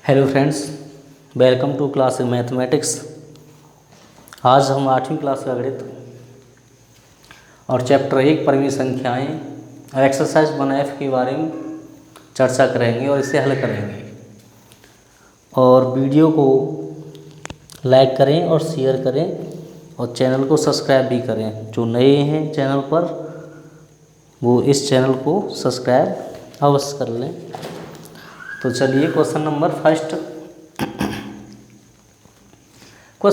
Hello friends, welcome to class mathematics. आज हम 8वीं क्लास का गणित और चैप्टर 1 परिमेय संख्याएं और एक्सरसाइज 1F के बारे में चर्चा करेंगे और इसे हल करेंगे। और वीडियो को लाइक करें और शेयर करें और चैनल को सब्सक्राइब भी करें। जो नए हैं चैनल पर वो इस चैनल को सब्सक्राइब अवश्य कर लें। तो चलिए क्वेश्चन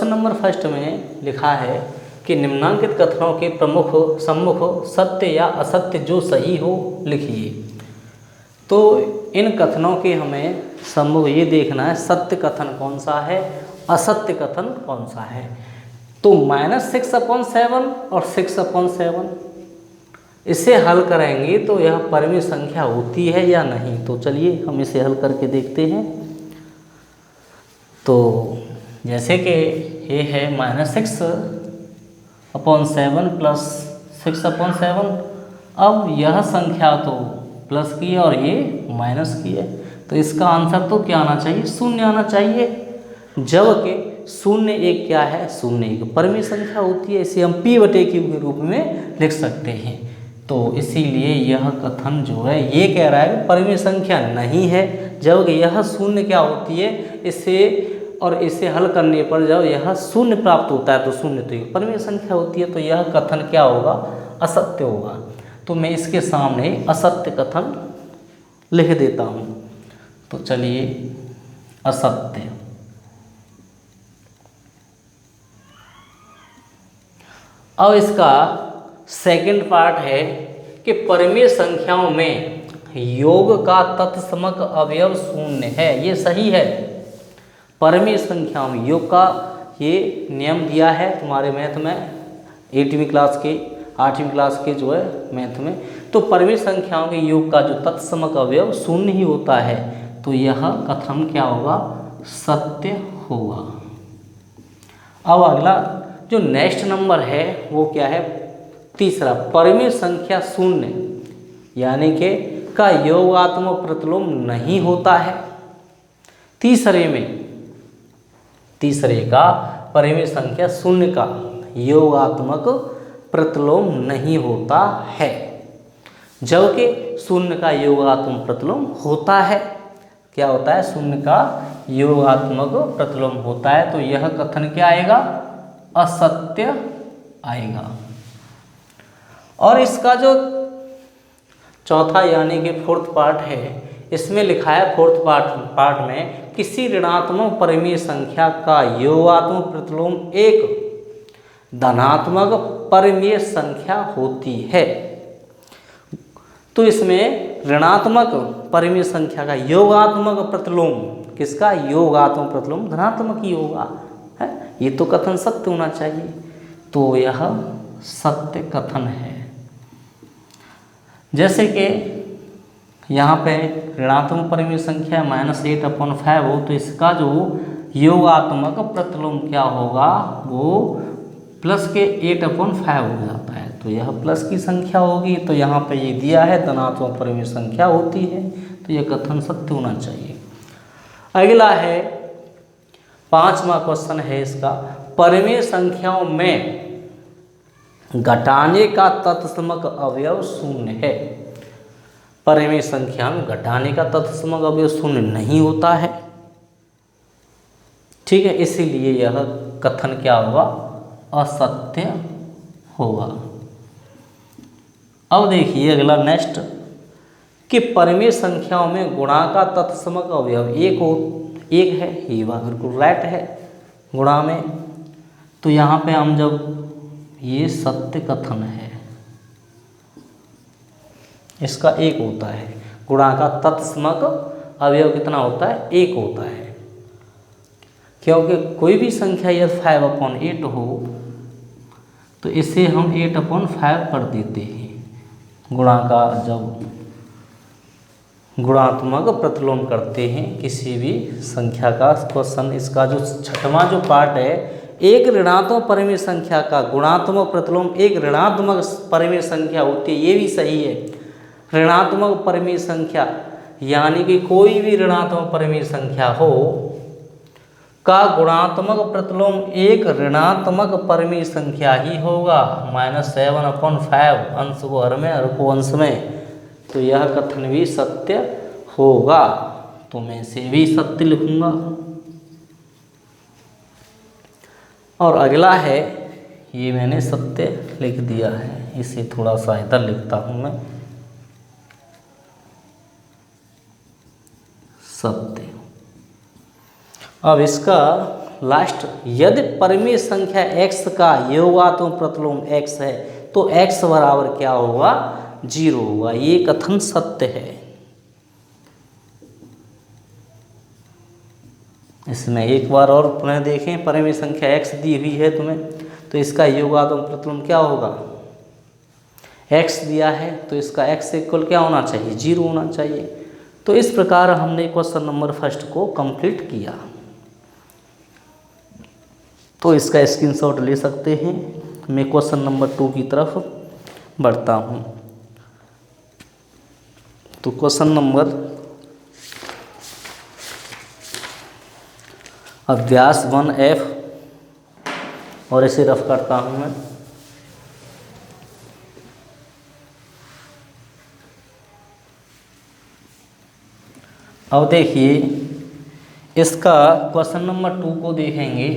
नंबर फर्स्ट में लिखा है कि निम्नांकित कथनों के प्रमुख सम्मुख सत्य या असत्य जो सही हो लिखिए। तो इन कथनों के हमें सम्मुख ये देखना है सत्य कथन कौन सा है, असत्य कथन कौन सा है। तो -6/7 और 6/7 इसे हल करेंगे तो यह परिमेय संख्या होती है या नहीं। तो चलिए हम इसे हल करके देखते हैं। तो जैसे कि ये है -6/7 प्लस 6/7। अब यह संख्या तो प्लस की है और ये माइनस की है, तो इसका आंसर तो क्या आना चाहिए, शून्य आना चाहिए। जबकि 0 1 क्या है, 0 1 परिमेय संख्या होती है। इसे हम P/Q के रूप में लिख सकते हैं। तो इसीलिए यह कथन जो है ये कह रहा है कि परिमेय संख्या नहीं है, जबकि यह 0 क्या होती है, इसे हल करने पर जब यह 0 प्राप्त होता है तो 0 तो एक परिमेय संख्या होती है। तो यह कथन क्या होगा, असत्य होगा। तो मैं इसके सामने असत्य कथन लिख देता हूँ। तो चलिए असत्य। अब इसका सेकंड पार्ट है कि परिमेय संख्याओं में योग का तत्समक अवयव 0 है। ये सही है। परिमेय संख्याओं में योग का ये नियम दिया है तुम्हारे मैथ में 8वीं क्लास के जो है मैथ में। तो परिमेय संख्याओं के योग का जो तत्समक अवयव 0 ही होता है। तो यह कथन क्या होगा, सत्य होगा। अब अगला जो नेक्स्ट नंबर है वो क्या है, तीसरा, परिमेय संख्या 0 यानी कि का योगात्मक प्रतिलोम नहीं होता है। तीसरे का परिमेय संख्या 0 का योगात्मक प्रतिलोम नहीं होता है, जबकि 0 का योगात्मक प्रतिलोम होता है। क्या होता है, 0 का योगात्मक प्रतिलोम होता है। तो यह कथन क्या आएगा, असत्य आएगा। और इसका जो चौथा यानी कि फोर्थ पार्ट है, इसमें लिखा है फोर्थ पार्ट में किसी ऋणात्मक परिमेय संख्या का योगात्मक प्रतिलोम एक धनात्मक परिमेय संख्या होती है। तो इसमें ऋणात्मक परिमेय संख्या का योगात्मक प्रतिलोम, किसका योगात्मक प्रतिलोम धनात्मक ही होगा है। ये तो कथन सत्य होना चाहिए। तो यह सत्य कथन है। जैसे कि यहाँ पे ऋणात्मक परिमेय संख्या -8/5 हो, तो इसका जो योगात्मक प्रतिलोम क्या होगा, वो प्लस के 8/5 हो जाता है। तो यह प्लस की संख्या होगी। तो यहाँ पे ये दिया है धनात्मक परिमेय संख्या होती है। तो यह कथन सत्य होना चाहिए। अगला है 5वां क्वेश्चन है इसका, परिमेय संख्याओं में घटाने का तत्समक अवयव 0 है। परिमेय संख्या में घटाने का तत्समक अवयव 0 नहीं होता है। ठीक है, इसीलिए यह कथन क्या होगा, असत्य होगा। अब देखिए अगला नेक्स्ट कि परिमेय संख्याओं में गुणा का तत्समक अवयव एक है। ये बात बिल्कुल राइट है, गुणा में। तो यहाँ पे हम जब ये सत्य कथन है, इसका 1 होता है। गुणा का तत्समक अवयव कितना होता है, 1 होता है। क्योंकि कोई भी संख्या यदि 5/8 हो तो इसे हम 8/5 कर देते हैं। गुणा का जब गुणात्मक प्रतिलोम करते हैं किसी भी संख्या का क्वेश्चन, इसका जो 6वां जो पार्ट है, एक ऋणात्मक परिमेय संख्या का गुणात्मक प्रतिलोम एक ऋणात्मक परिमेय संख्या होती है। ये भी सही है। ऋणात्मक परिमेय संख्या यानी कि कोई भी ऋणात्मक परिमेय संख्या हो का गुणात्मक प्रतिलोम एक ऋणात्मक परिमेय संख्या ही होगा। -7/5 अंश को हर में, हर को अंश में, तो यह कथन भी सत्य होगा। तो मैं इसे भी सत्य लिखूंगा। और अगला है, ये मैंने सत्य लिख दिया है, इसे थोड़ा सा इधर लिखता हूं मैं, सत्य। अब इसका लास्ट, यदि परिमेय संख्या x का योगात्मक प्रतिलोम x है तो x बराबर क्या होगा, 0 होगा। ये कथन सत्य है। इसमें एक बार और पुनः देखें, परिमेय संख्या x दी हुई है तुम्हें, तो इसका योगात्मक प्रतिलोम क्या होगा, x दिया है, तो इसका x इक्वल क्या होना चाहिए, 0 होना चाहिए। तो इस प्रकार हमने क्वेश्चन नंबर फर्स्ट को कंप्लीट किया। तो इसका स्क्रीनशॉट ले सकते हैं। मैं क्वेश्चन नंबर 2 की तरफ बढ़ता हूँ। तो क्वेश्चन नंबर अभ्यास 1F, और इसे रफ करता हूँ मैं। अब देखिए, इसका क्वेश्चन नंबर 2 को देखेंगे।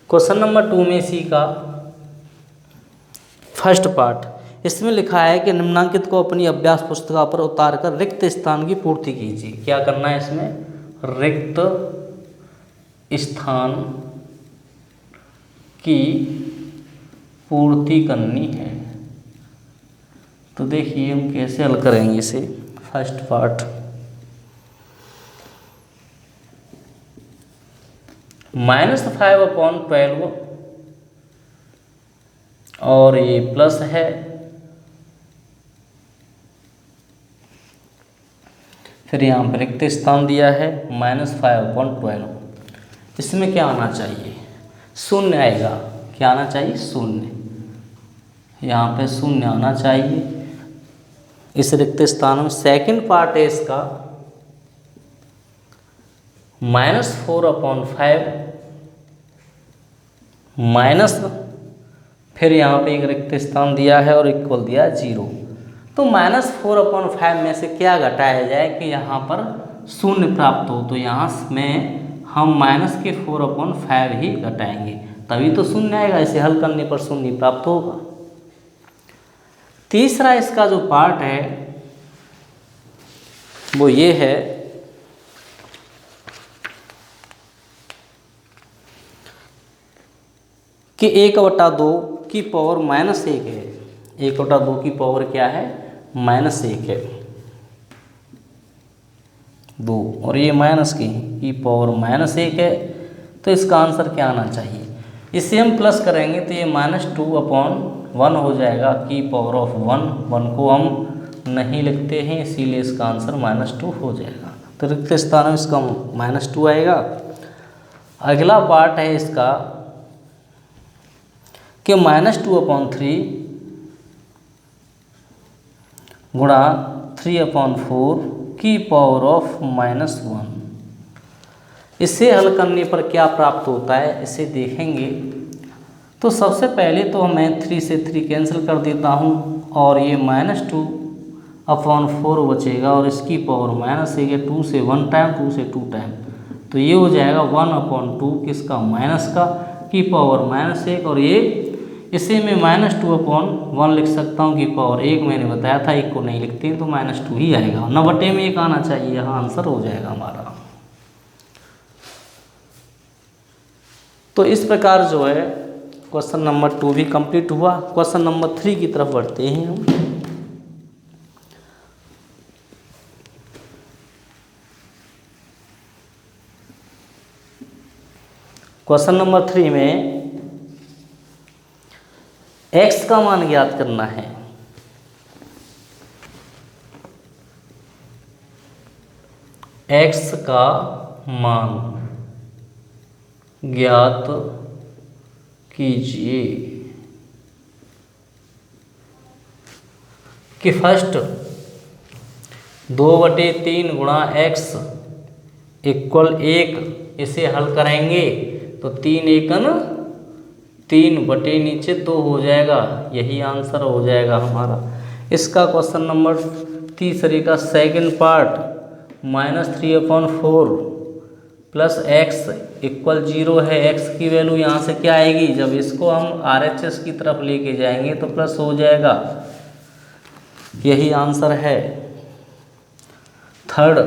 क्वेश्चन नंबर 2 में सी का फर्स्ट पार्ट, इसमें लिखा है कि निम्नांकित को अपनी अभ्यास पुस्तिका पर उतार कर रिक्त स्थान की पूर्ति कीजिए। क्या करना है इसमें, रिक्त स्थान की पूर्ति करनी है। तो देखिए हम कैसे हल करेंगे इसे। फर्स्ट पार्ट, -5/12 और ये प्लस है, फिर यहाँ पर रिक्त स्थान दिया है -5/12। इसमें क्या आना चाहिए, शून्य आएगा। क्या आना चाहिए, शून्य। यहाँ पे शून्य आना चाहिए इस रिक्त स्थान में। सेकंड पार्ट है इसका, -4/5 माइनस, फिर यहाँ पे एक रिक्त स्थान दिया है और इक्वल दिया 0। तो -4/5 में से क्या घटाया जाए कि यहाँ पर शून्य प्राप्त हो। तो यहाँ में हम -4/5 ही घटाएंगे, तभी तो शून्य आएगा। इसे हल करने पर शून्य प्राप्त होगा। तीसरा इसका जो पार्ट है वो ये है कि 1/2 की पावर -1 है। 1/2 की पावर क्या है, -1 है, 2, और ये माइनस की पावर -1 है। तो इसका आंसर क्या आना चाहिए, इसे हम प्लस करेंगे तो ये -2/1 हो जाएगा, की पावर ऑफ 1 को हम नहीं लिखते हैं, इसीलिए इसका आंसर -2 हो जाएगा। तो रिक्त स्थान में इसका -2 आएगा। अगला पार्ट है इसका कि -2/3 गुणा 3/4 की पावर ऑफ -1। इसे हल करने पर क्या प्राप्त होता है, इसे देखेंगे। तो सबसे पहले तो मैं 3 से 3 कैंसिल कर देता हूँ और ये -2/4 बचेगा और इसकी पावर -1 है, 2 से 1 टाइम, 2 से 2 टाइम। तो ये हो जाएगा 1/2 किसका, माइनस का, की पावर -1, और ये इसे मैं -2/1 लिख सकता हूँ, की पावर 1 मैंने बताया था, 1 को नहीं लिखते तो -2 ही आएगा। 9 में 1 आना चाहिए, यहाँ आंसर हो जाएगा हमारा। तो इस प्रकार जो है क्वेश्चन नंबर 2 भी कंप्लीट हुआ। क्वेश्चन नंबर 3 की तरफ बढ़ते हैं हम। क्वेश्चन नंबर 3 में x का मान ज्ञात करना है। x का मान ज्ञात कीजिए कि फर्स्ट 2/3 गुणा x इक्वल 1, इसे हल करेंगे तो 3 एकन 3/2 हो जाएगा, यही आंसर हो जाएगा हमारा। इसका क्वेश्चन नंबर तीसरे का second part -3/4 plus x equal 0 है। x की वैल्यू यहाँ से क्या आएगी, जब इसको हम RHS की तरफ लेके जाएंगे तो प्लस हो जाएगा, यही आंसर है। थर्ड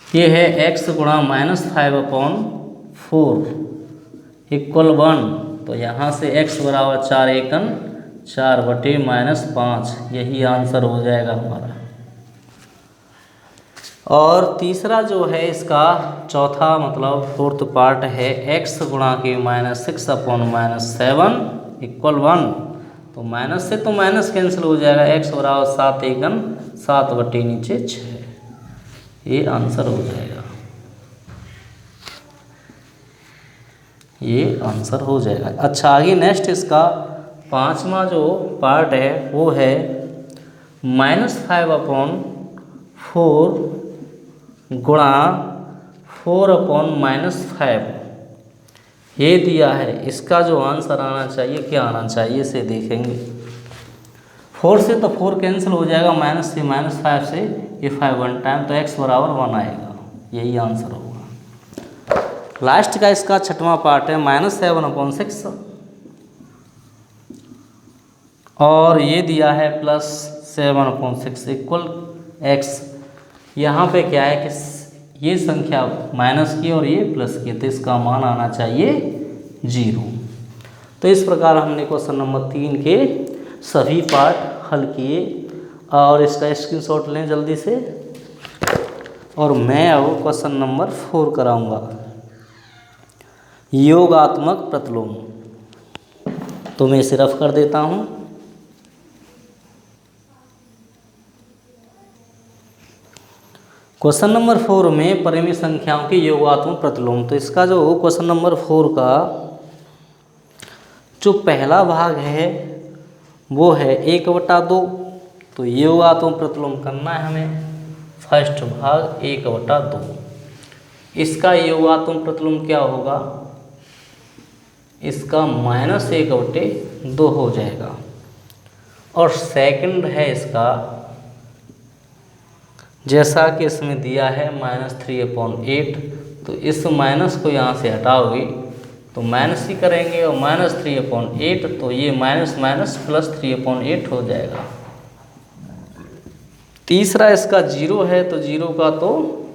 ये है x गुणा -5/4 इक्वल 1, तो यहाँ से x बराबर 4 एकन 4/-5, यही आंसर हो जाएगा हमारा। और तीसरा जो है इसका चौथा मतलब फोर्थ पार्ट है x गुणा के -6/-7 इक्वल 1, तो माइनस से तो माइनस कैंसिल हो जाएगा, x बराबर 7 एकन 7/6, ये आंसर हो जाएगा, ये आंसर हो जाएगा। अच्छा आगे नेक्स्ट इसका पांचवा जो पार्ट है वो है -5/4 गुणा 4/-5, ये दिया है। इसका जो आंसर आना चाहिए क्या आना चाहिए इसे देखेंगे। 4 से तो 4 कैंसिल हो जाएगा, माइनस से -5 से ये 5 1 टाइम, तो x बराबर 1 आएगा, यही आंसर होगा। लास्ट का इसका छठवां पार्ट है -7/6 और ये दिया है +7/6 इक्वल x। यहाँ पे क्या है कि ये संख्या माइनस की और ये प्लस की, तो इसका मान आना चाहिए 0। तो इस प्रकार हमने क्वेश्चन नंबर 3 के सभी पार्ट हल किए और इसका स्क्रीनशॉट लें जल्दी से। और मैं अब क्वेश्चन नंबर 4 कराऊंगा, योगात्मक प्रतिलोम। तो मैं इसे रफ कर देता हूँ। क्वेश्चन नंबर 4 में परिमेय संख्याओं के योगात्मक प्रतिलोम। तो इसका जो क्वेश्चन नंबर 4 का जो पहला भाग है वो है 1/2। तो योगात्मक प्रतिलोम करना है हमें। फर्स्ट भाग 1/2, इसका योगात्मक प्रतिलोम क्या होगा, इसका -1/2 हो जाएगा। और सेकंड है इसका, जैसा कि इसमें दिया है -3/8, तो इस माइनस को यहाँ से हटाओगे तो माइनस ही करेंगे और -3/8, तो ये माइनस माइनस +3/8 हो जाएगा। तीसरा इसका 0 है, तो 0 का तो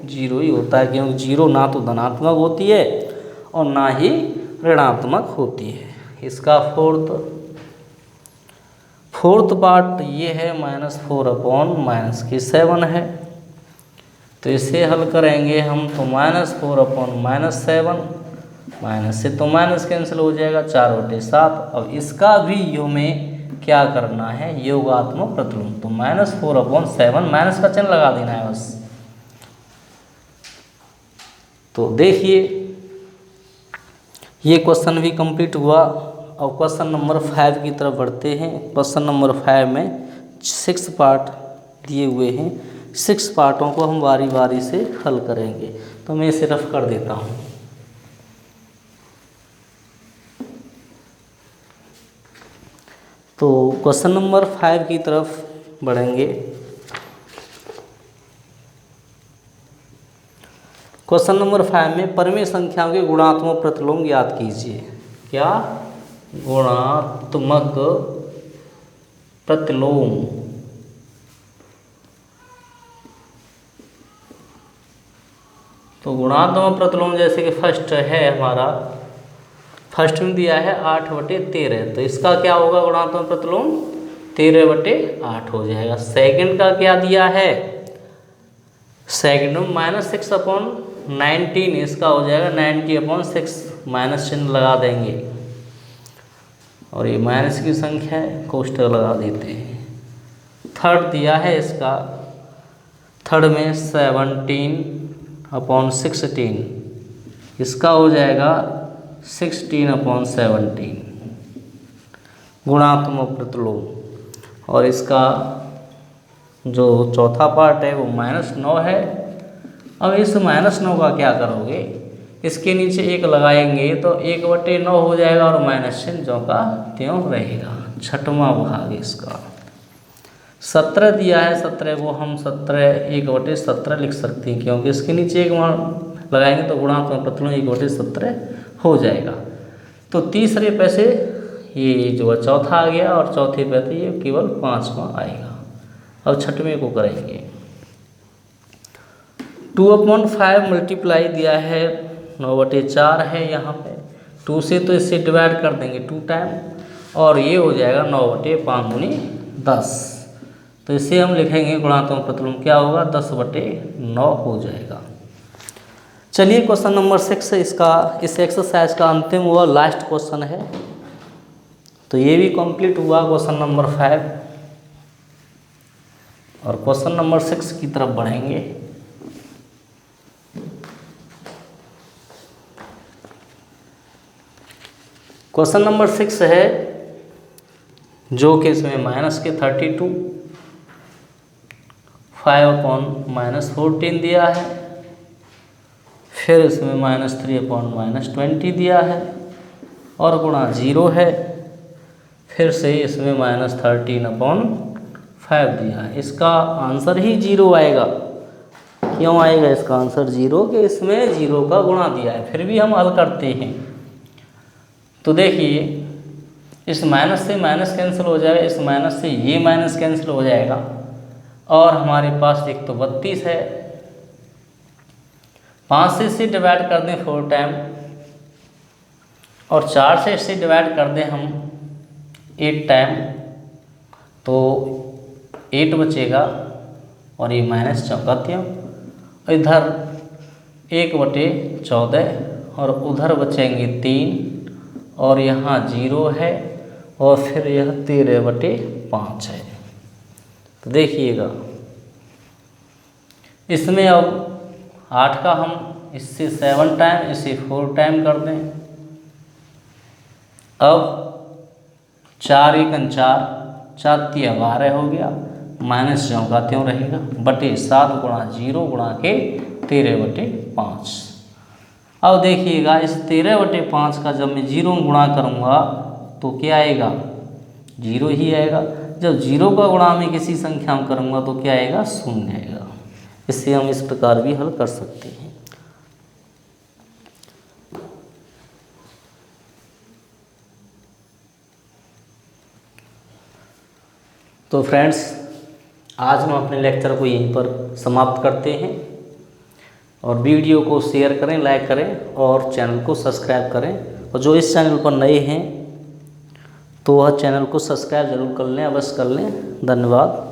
0 ही होता है, क्योंकि 0 ना तो धनात्मक होती है और ना ही ऋणात्मक होती है। इसका फोर्थ पार्ट ये है -4/-7 है, तो इसे हल करेंगे हम तो -4/-7, माइनस से तो माइनस कैंसिल हो जाएगा 4/7। अब इसका भी में क्या करना है, योगात्मक प्रतिलोम। तो -4/7 माइनस का चिन्ह लगा देना है बस। तो देखिए ये क्वेश्चन भी कंप्लीट हुआ। अब क्वेश्चन नंबर 5 की तरफ बढ़ते हैं। क्वेश्चन नंबर 5 में 6 पार्ट दिए हुए हैं, 6 पार्टों को हम बारी बारी से हल करेंगे। तो मैं इसे रफ कर देता हूँ। तो क्वेश्चन नंबर 5 की तरफ बढ़ेंगे। क्वेश्चन नंबर 5 में परिमेय संख्याओं के गुणात्मक प्रतिलोम ज्ञात कीजिए। क्या, गुणात्मक प्रतिलोम। तो गुणात्मक प्रतिलोम जैसे कि फर्स्ट है हमारा, फर्स्ट में दिया है 8/13, तो इसका क्या होगा गुणात्मक प्रतिलोम 13/8 हो जाएगा। सेकंड का क्या दिया है, सेकंड में -6/19, इसका हो जाएगा 90/6, माइनस चिन्ह लगा देंगे और ये माइनस की संख्या है, कोष्ठक लगा देते हैं। थर्ड दिया है इसका, थर्ड में 17/16, इसका हो जाएगा 16/17 गुणात्मक प्रतिलोम। और इसका जो चौथा पार्ट है वो -9 है। अब इस -9 का क्या करोगे, इसके नीचे 1 लगाएंगे तो 1/9 हो जाएगा और माइनस चिन्ह जो का त्यों रहेगा। छठवां भाग इसका 17 दिया है, 17 को हम 1/17 लिख सकते हैं, क्योंकि इसके नीचे 1 लगाएंगे तो गुणात्मक प्रतिलोम 1/17 हो जाएगा। तो तीसरे पैसे ये जो चौथा आ गया और चौथे पैसे ये केवल 5वां आएगा। अब छठवें को करेंगे। 2/5 मल्टीप्लाई दिया है, 9/4 है यहाँ पे। 2 से तो इससे डिवाइड कर देंगे 2 टाइम और ये हो जाएगा 9/5 × 10। तो इसे हम लिखेंगे गुणात्मक प्रतिलोम क्या होगा, 10/9 हो जाएगा। चलिए क्वेश्चन नंबर 6 इसका, इस एक्सरसाइज का अंतिम हुआ लास्ट क्वेश्चन है। तो ये भी कंप्लीट हुआ क्वेश्चन नंबर 5 और क्वेश्चन नंबर 6 की तरफ बढ़ेंगे। क्वेश्चन नंबर 6 है जो कि इसमें -32 5/-14 दिया है, फिर इसमें -3/-20 दिया है और गुणा 0 है, फिर से इसमें -13/5 दिया है। इसका आंसर ही 0 आएगा। क्यों आएगा इसका आंसर 0? कि इसमें 0 का गुणा दिया है। फिर भी हम हल करते हैं। तो देखिए इस माइनस से माइनस कैंसिल हो जाएगा, इस माइनस से ये माइनस कैंसिल हो जाएगा और हमारे पास एक तो 32 है। 5 से इसे डिवाइड कर दें 4 टाइम और 4 से इसे डिवाइड कर दें हम 8 टाइम, तो 8 बचेगा और ये माइनस चौकात्यम, इधर 1/14 और उधर बचेंगे 3 और यहाँ 0 है और फिर यह 13/5 है। तो देखिएगा इसमें अब 8 का हम इससे 7 टाइम, इसे 4 टाइम कर दें। अब 4 × 4 4 × 12 हो गया, माइनस ज्यों का त्यों रहेगा, बटे 7 × 0 × 13/5। अब देखिएगा इस 13/5 का जब मैं 0 में गुणा करूँगा तो क्या आएगा, 0 ही आएगा। जब 0 का गुणा मैं किसी संख्या में करूँगा तो क्या आएगा, 0 आएगा। इससे हम इस प्रकार भी हल कर सकते हैं। तो फ्रेंड्स आज हम अपने लेक्चर को यहीं पर समाप्त करते हैं और वीडियो को शेयर करें, लाइक करें और चैनल को सब्सक्राइब करें। और जो इस चैनल पर नए हैं तो वह चैनल को सब्सक्राइब जरूर कर लें, अवश्य कर लें। धन्यवाद।